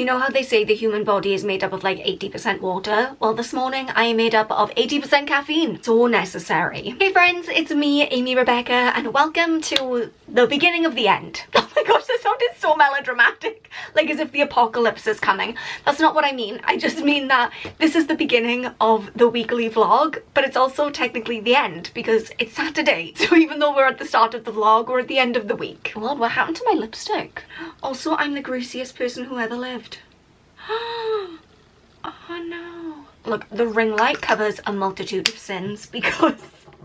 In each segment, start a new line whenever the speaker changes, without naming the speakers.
You know how they say the human body is made up of like 80% water? Well, this morning I am made up of 80% caffeine. So necessary. Hey friends, it's me, Amy Rebecca, and welcome to the beginning of the end. Oh my gosh, that sounded so melodramatic. Like as if the apocalypse is coming. That's not what I mean. I just mean that this is the beginning of the weekly vlog, but it's also technically the end because it's Saturday. So even though we're at the start of the vlog, we're at the end of the week. Lord, what happened to my lipstick? Also, I'm the greasiest person who ever lived. Oh no. Look, the ring light covers a multitude of sins because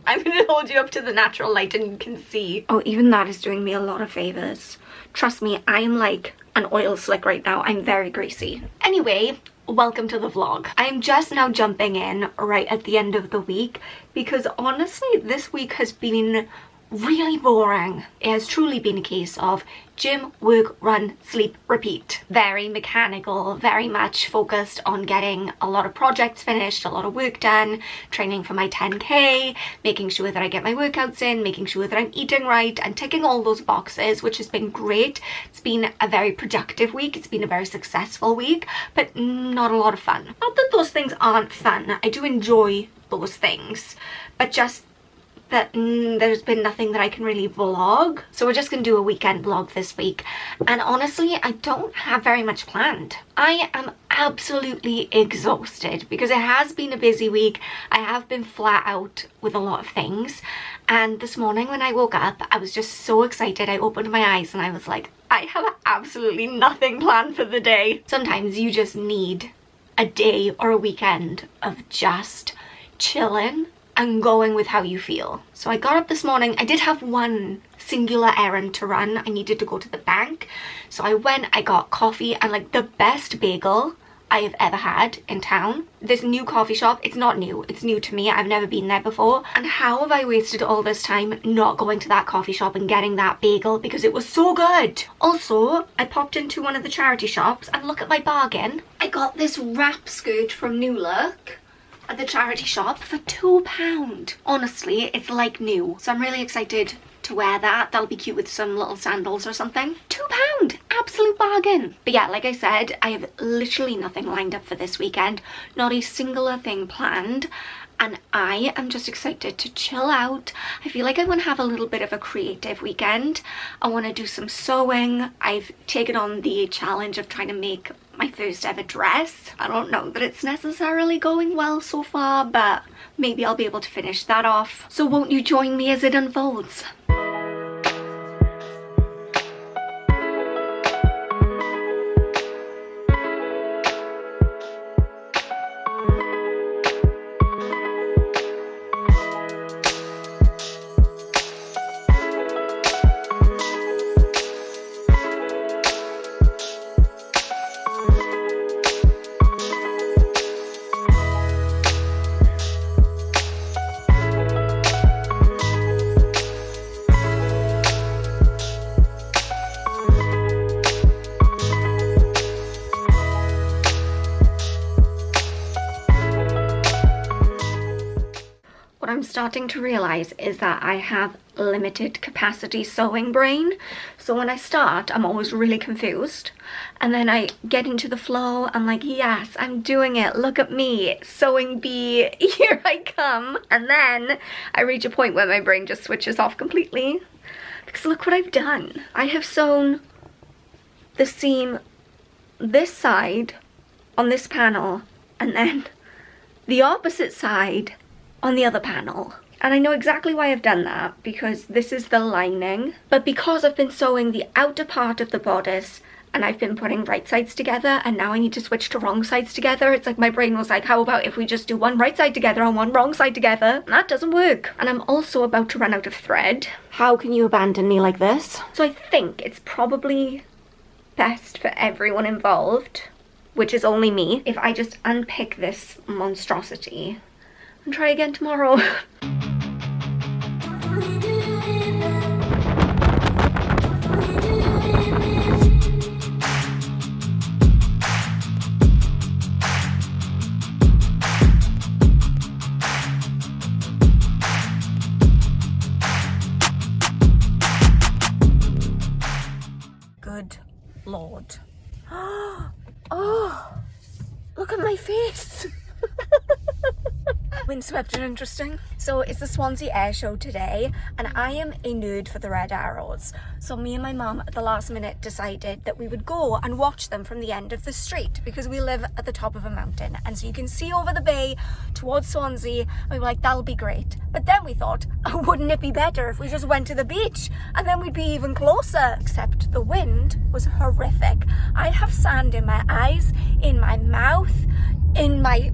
I'm going to hold you up to the natural light and you can see. Oh, even that is doing me a lot of favors. Trust me, I'm like an oil slick right now. I'm very greasy. Anyway, welcome to the vlog. I am just now jumping in right at the end of the week because honestly, this week has been really boring. It has truly been a case of gym, work, run, sleep, repeat. Very mechanical, very much focused on getting a lot of projects finished, a lot of work done, training for my 10K, making sure that I get my workouts in, making sure that I'm eating right and ticking all those boxes, which has been great. It's been a very productive week. It's been a very successful week, but not a lot of fun. Not that those things aren't fun. I do enjoy those things, but just that there's been nothing that I can really vlog. So we're just gonna do a weekend vlog this week, and honestly I don't have very much planned. I am absolutely exhausted because it has been a busy week. I have been flat out with a lot of things, and this morning when I woke up I was just so excited. I opened my eyes and I was like, I have absolutely nothing planned for the day. Sometimes you just need a day or a weekend of just chilling and going with how you feel. So I got up this morning. I did have one singular errand to run. I needed to go to the bank. So I went, I got coffee and like the best bagel I have ever had in town. This new coffee shop, it's not new, it's new to me. I've never been there before. And how have I wasted all this time not going to that coffee shop and getting that bagel because it was so good. Also, I popped into one of the charity shops and look at my bargain. I got this wrap skirt from New Look at the charity shop for £2. Honestly, it's like new. So I'm really excited to wear that. That'll be cute with some little sandals or something. £2, absolute bargain. But yeah, like I said, I have literally nothing lined up for this weekend. Not a singular thing planned. And I am just excited to chill out. I feel like I want to have a little bit of a creative weekend. I want to do some sewing. I've taken on the challenge of trying to make my first ever dress. I don't know that it's necessarily going well so far, but maybe I'll be able to finish that off. So won't you join me as it unfolds? What I'm starting to realize is that I have limited capacity sewing brain. So when I start, I'm always really confused. And then I get into the flow. I'm like, yes, I'm doing it. Look at me, sewing bee, here I come. And then I reach a point where my brain just switches off completely. Because look what I've done. I have sewn the seam this side on this panel and then the opposite side on the other panel. And I know exactly why I've done that, because this is the lining, but because I've been sewing the outer part of the bodice and I've been putting right sides together and now I need to switch to wrong sides together, it's like my brain was like, how about if we just do one right side together and one wrong side together? And that doesn't work. And I'm also about to run out of thread. How can you abandon me like this? So I think it's probably best for everyone involved, which is only me, if I just unpick this monstrosity and try again tomorrow. Good Lord. face. Windswept and interesting. So it's the Swansea Air Show today, and I am a nerd for the red arrows. So me and my mum at the last minute decided that we would go and watch them from the end of the street, because we live at the top of a mountain, and so you can see over the bay towards Swansea. And we were like, that'll be great. But then we thought, oh, wouldn't it be better if we just went to the beach, and then we'd be even closer? Except the wind was horrific. I have sand in my eyes, in my mouth, in my...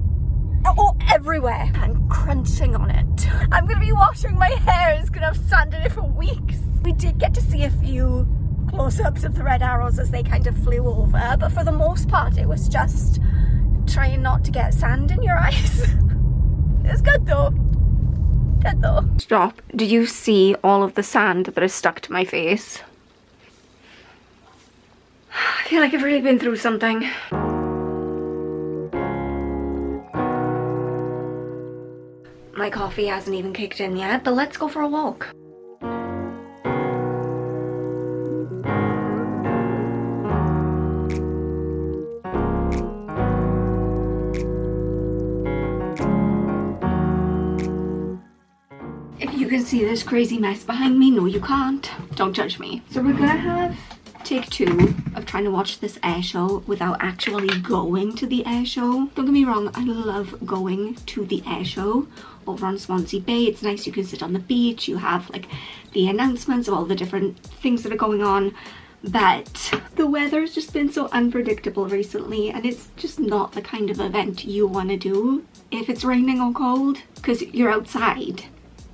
oh, everywhere. I'm crunching on it. I'm gonna be washing my hair. It's gonna have sand in it for weeks. We did get to see a few close-ups of the red arrows as they kind of flew over, but for the most part it was just trying not to get sand in your eyes. It's good though. Good though. Stop. Did you see all of the sand that is stuck to my face? I feel like I've really been through something. My coffee hasn't even kicked in yet, but let's go for a walk. If you can see this crazy mess behind me, no you can't. Don't judge me. So we're gonna have take 2 of trying to watch this air show without actually going to the air show. Don't get me wrong, I love going to the air show over on Swansea Bay. It's nice, you can sit on the beach, you have like the announcements of all the different things that are going on, but the weather has just been so unpredictable recently, and it's just not the kind of event you want to do if it's raining or cold, because you're outside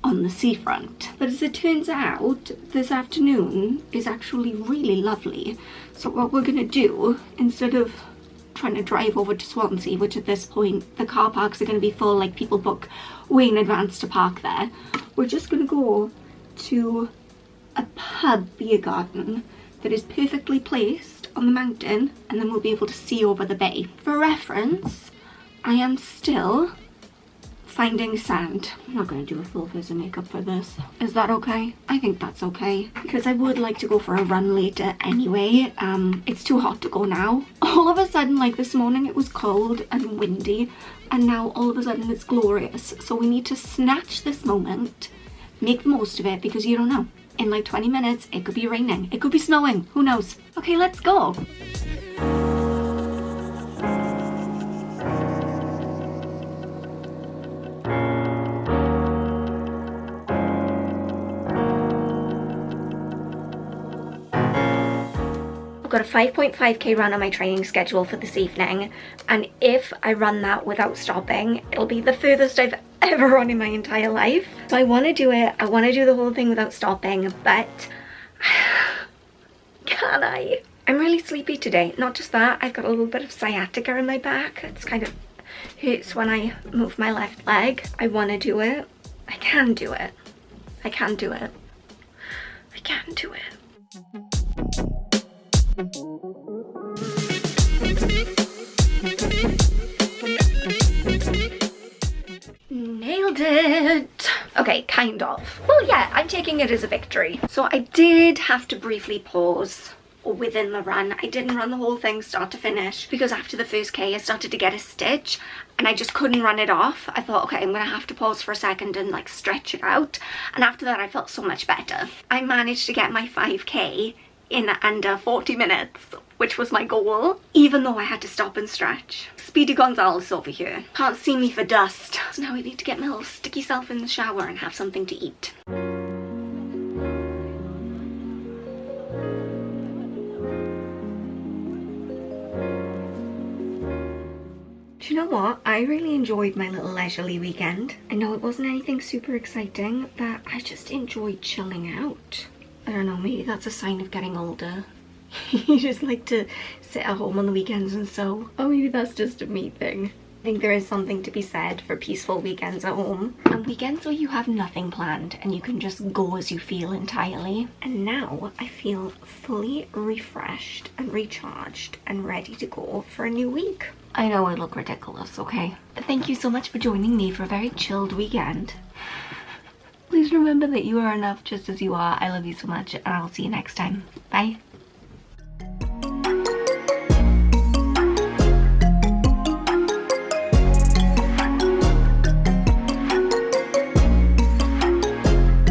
on the seafront. But as it turns out, this afternoon is actually really lovely. So what we're gonna do, instead of trying to drive over to Swansea, which at this point the car parks are going to be full, like people book way in advance to park there, we're just going to go to a pub beer garden that is perfectly placed on the mountain, and then we'll be able to see over the bay. For reference, I am still finding sand. I'm not going to do a full face of makeup for this. Is that okay? I think that's okay, because I would like to go for a run later anyway. It's too hot to go now. All of a sudden, like this morning, it was cold and windy, and now all of a sudden it's glorious. So we need to snatch this moment, make the most of it, because you don't know. In like 20 minutes, it could be raining. It could be snowing. Who knows? Okay, let's go. I've got a 5.5k run on my training schedule for this evening, and if I run that without stopping, it'll be the furthest I've ever run in my entire life. So I want to do it. I want to do the whole thing without stopping, but can I? I'm really sleepy today. Not just that, I've got a little bit of sciatica in my back. It's kind of hurts when I move my left leg. I want to do it. I can do it. I can do it. I can do it. Nailed it! Okay, kind of. Well, yeah, I'm taking it as a victory. So I did have to briefly pause within the run. I didn't run the whole thing start to finish, because after the first K I started to get a stitch and I just couldn't run it off. I thought, okay, I'm gonna have to pause for a second and like stretch it out, and after that I felt so much better. I managed to get my 5k in under 40 minutes, which was my goal, even though I had to stop and stretch. Speedy Gonzales over here. Can't see me for dust. So now I need to get my little sticky self in the shower and have something to eat. Do you know what? I really enjoyed my little leisurely weekend. I know it wasn't anything super exciting, but I just enjoyed chilling out. I don't know, maybe that's a sign of getting older. You just like to sit at home on the weekends and sew. Or maybe that's just a me thing. I think there is something to be said for peaceful weekends at home. And weekends where you have nothing planned and you can just go as you feel entirely. And now I feel fully refreshed and recharged and ready to go for a new week. I know I look ridiculous, okay? But thank you so much for joining me for a very chilled weekend. Please remember that you are enough just as you are. I love you so much, and I'll see you next time. Bye.